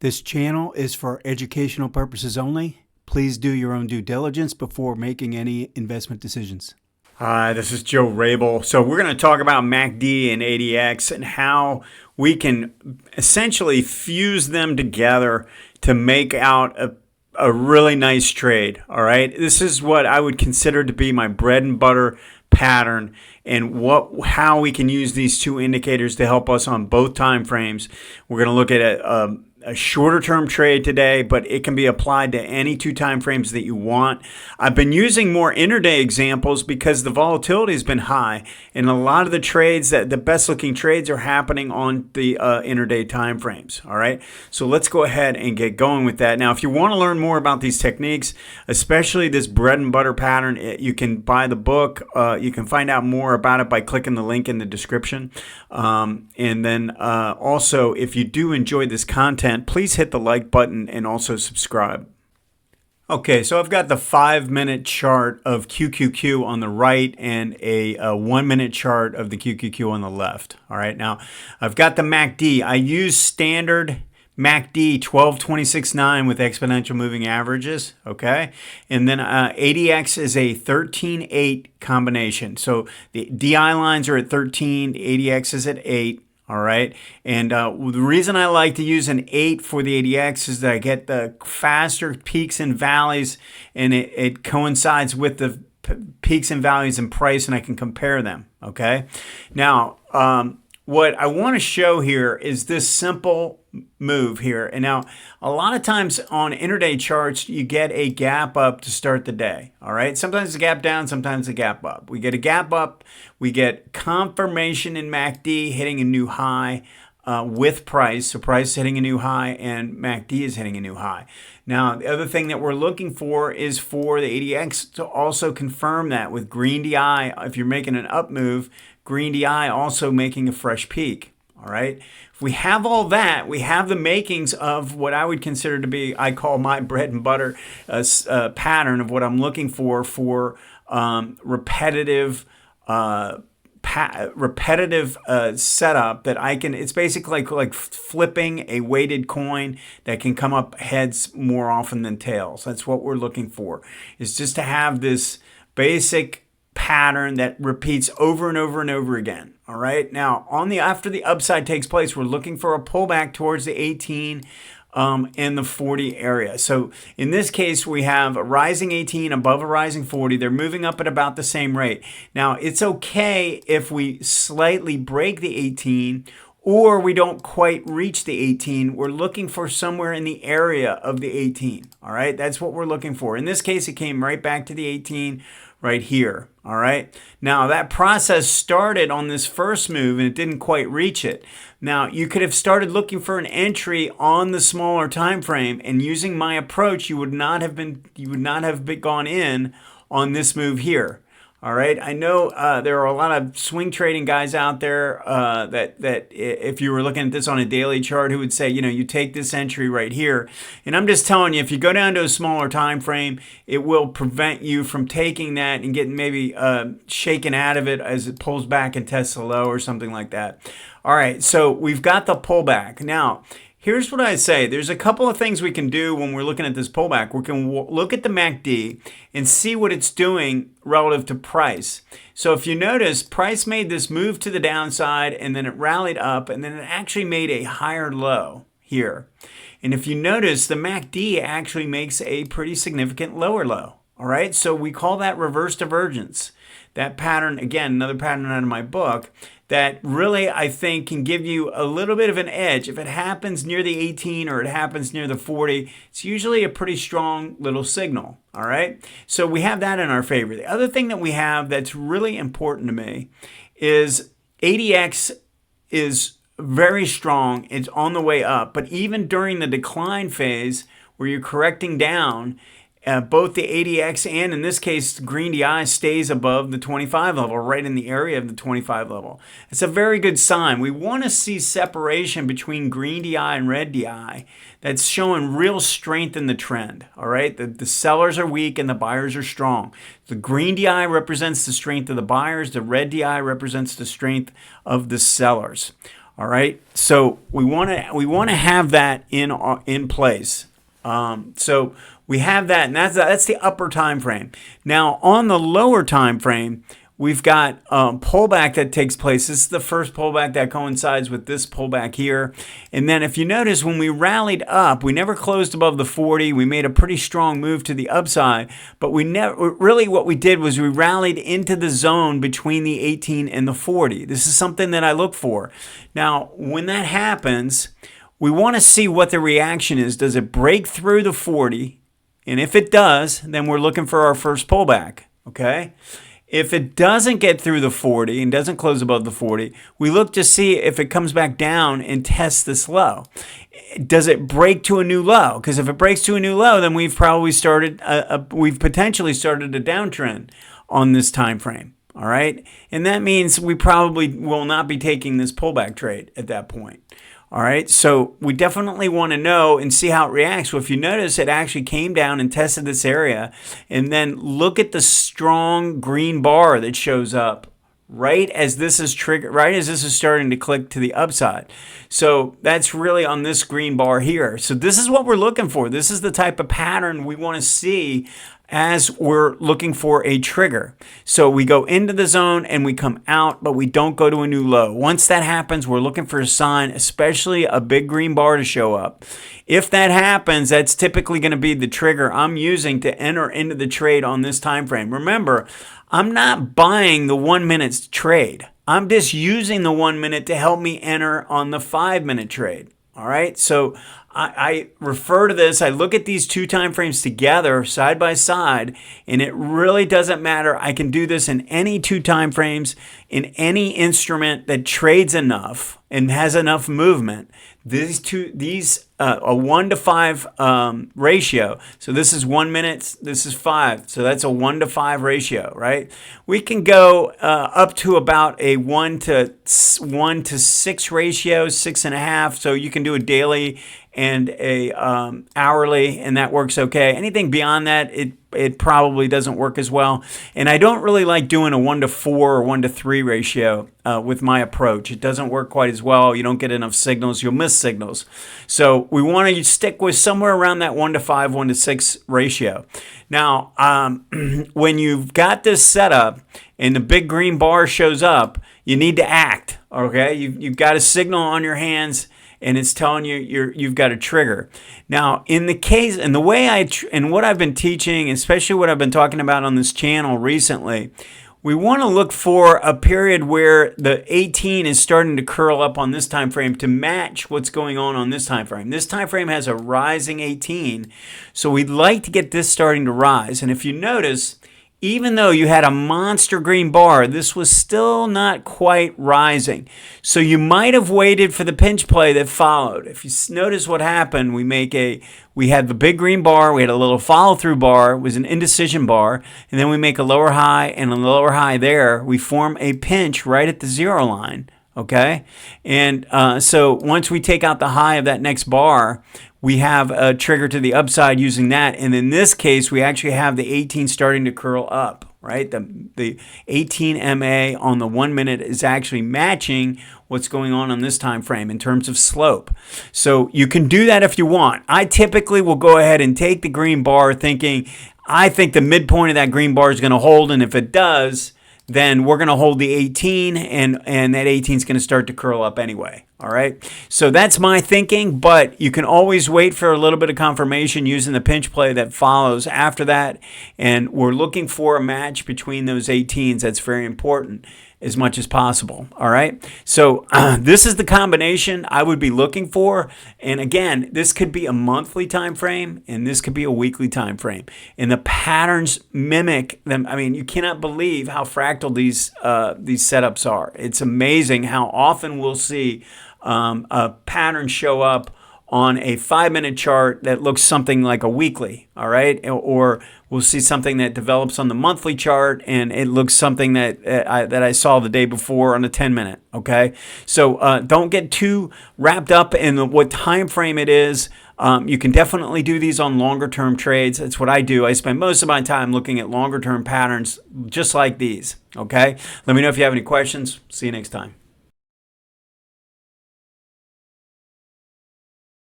This channel is for educational purposes only. Please do your own due diligence before making any investment decisions. Hi, this is Joe Rabil. So we're going to talk about MACD and ADX and how we can essentially fuse them together to make out a really nice trade. All right, this is what I would consider to be my bread and butter pattern, and how we can use these two indicators to help us on both time frames. We're going to look at a shorter term trade today, but it can be applied to any two time frames that you want. I've been using more intraday examples because the volatility has been high, and a lot of the trades, that the best looking trades, are happening on the intraday time frames. All right, so let's go ahead and get going with that. Now, if you want to learn more about these techniques, especially this bread and butter pattern, you can buy the book. You can find out more about it by clicking the link in the description. And then also, if you do enjoy this content, please hit the like button and also subscribe. Okay, so I've got the 5-minute chart of QQQ on the right and a 1-minute chart of the QQQ on the left. All right, now I've got the MACD. I use standard MACD 12.26.9 with exponential moving averages, okay? And then ADX is a 13.8 combination. So the DI lines are at 13, the ADX is at 8, all right? And the reason I like to use an 8 for the ADX is that I get the faster peaks and valleys, and it coincides with the peaks and valleys in price, and I can compare them, okay? Now, what I want to show here is this simple move here. And now, a lot of times on intraday charts, you get a gap up to start the day. All right. Sometimes a gap down, sometimes a gap up. We get a gap up. We get confirmation in MACD hitting a new high with price. So price is hitting a new high and MACD is hitting a new high. Now, the other thing that we're looking for is for the ADX to also confirm that with green DI. If you're making an up move, green DI also making a fresh peak. All right. If we have all that, we have the makings of what I would consider to be, I call my bread and butter pattern of what I'm looking for repetitive setup that I can. It's basically like flipping a weighted coin that can come up heads more often than tails. That's what we're looking for, is just to have this basic pattern that repeats over and over and over again. All right. Now, after the upside takes place, we're looking for a pullback towards the 18 and the 40 area. So in this case, we have a rising 18 above a rising 40. They're moving up at about the same rate. Now, it's okay if we slightly break the 18 or we don't quite reach the 18. We're looking for somewhere in the area of the 18. All right. That's what we're looking for. In this case, it came right back to the 18 right here. All right. Now that process started on this first move and it didn't quite reach it. Now you could have started looking for an entry on the smaller time frame, and using my approach, you would not have gone in on this move here. All right. I know there are a lot of swing trading guys out there that if you were looking at this on a daily chart, who would say, you take this entry right here. And I'm just telling you, if you go down to a smaller time frame, it will prevent you from taking that and getting maybe shaken out of it as it pulls back and tests a low or something like that. All right. So we've got the pullback. Now, here's what I say. There's a couple of things we can do when we're looking at this pullback. We can look at the MACD and see what it's doing relative to price. So if you notice, price made this move to the downside and then it rallied up and then it actually made a higher low here. And if you notice, the MACD actually makes a pretty significant lower low. All right, so we call that reverse divergence. That pattern, again, another pattern out of my book, that really, I think, can give you a little bit of an edge. If it happens near the 18 or it happens near the 40, it's usually a pretty strong little signal, all right? So we have that in our favor. The other thing that we have that's really important to me is ADX is very strong. It's on the way up, but even during the decline phase where you're correcting down, both the ADX and, in this case, green DI stays above the 25 level, right in the area of the 25 level. It's a very good sign. We want to see separation between green DI and red DI. That's showing real strength in the trend. All right, the sellers are weak and the buyers are strong. The green DI represents the strength of the buyers. The red DI represents the strength of the sellers. All right, so we want to have that in place. So we have that, and that's the upper time frame. Now on the lower time frame, we've got pullback that takes place. This is the first pullback that coincides with this pullback here. And then if you notice, when we rallied up, we never closed above the 40. We made a pretty strong move to the upside, but we never really, what we did was we rallied into the zone between the 18 and the 40. This is something that I look for. Now, when that happens, we want to see what the reaction is. Does it break through the 40? And if it does, then we're looking for our first pullback, okay? If it doesn't get through the 40 and doesn't close above the 40, we look to see if it comes back down and tests this low. Does it break to a new low? Because if it breaks to a new low, then we've probably started, we've potentially started a downtrend on this time frame. All right, and that means we probably will not be taking this pullback trade at that point. All right, so we definitely want to know and see how it reacts. Well, if you notice, it actually came down and tested this area, and then look at the strong green bar that shows up right as this is triggered, right as this is starting to click to the upside. So that's really on this green bar here. So this is what we're looking for. This is the type of pattern we want to see as we're looking for a trigger. So we go into the zone and we come out, but we don't go to a new low. Once that happens, we're looking for a sign, especially a big green bar to show up. If that happens, that's typically going to be the trigger I'm using to enter into the trade on this time frame. Remember, I'm not buying the 1 minute trade. I'm just using the 1 minute to help me enter on the 5 minute trade. All right, so I refer to this, I look at these two time frames together side by side, and it really doesn't matter. I can do this in any two time frames, in any instrument that trades enough and has enough movement. A 1 to 5 ratio. So this is 1 minute, this is 5. So that's a 1 to 5 ratio, right? We can go up to about a 1 to 6 ratio, 6.5. So you can do a daily and a hourly, and that works okay. Anything beyond that, it probably doesn't work as well. And I don't really like doing a 1 to 4 or 1 to 3 ratio with my approach. It doesn't work quite as well. You don't get enough signals. You'll miss signals. So we want to stick with somewhere around that 1 to 5, 1 to 6 ratio. Now, when you've got this set up and the big green bar shows up, you need to act, okay? You've got a signal on your hands, and it's telling you you've got a trigger. Now, in the case, and the way and what I've been teaching, especially what I've been talking about on this channel recently, we want to look for a period where the 18 is starting to curl up on this time frame to match what's going on this time frame. This time frame has a rising 18, so we'd like to get this starting to rise. And if you notice, even though you had a monster green bar, this was still not quite rising. So you might have waited for the pinch play that followed. If you notice what happened, we had the big green bar, we had a little follow-through bar, it was an indecision bar, and then we make a lower high, and on the lower high there, we form a pinch right at the 0 line. Okay, and so once we take out the high of that next bar, we have a trigger to the upside using that. And in this case, we actually have the 18 starting to curl up, right? The 18 MA on the 1 minute is actually matching what's going on this time frame in terms of slope. So you can do that if you want. I typically will go ahead and take the green bar thinking, I think the midpoint of that green bar is going to hold, and if it does, then we're going to hold the 18, and that 18 is going to start to curl up anyway. All right. So that's my thinking, but you can always wait for a little bit of confirmation using the pinch play that follows after that. And we're looking for a match between those 18s. That's very important as much as possible. All right. So this is the combination I would be looking for. And again, this could be a monthly time frame, and this could be a weekly time frame. And the patterns mimic them. I mean, you cannot believe how fractal these setups are. It's amazing how often we'll see a pattern show up on a 5 minute chart that looks something like a weekly, all right? Or we'll see something that develops on the monthly chart and it looks something that I saw the day before on a 10 minute, okay? So don't get too wrapped up in what time frame it is. You can definitely do these on longer term trades. That's what I do. I spend most of my time looking at longer term patterns just like these, okay? Let me know if you have any questions. See you next time.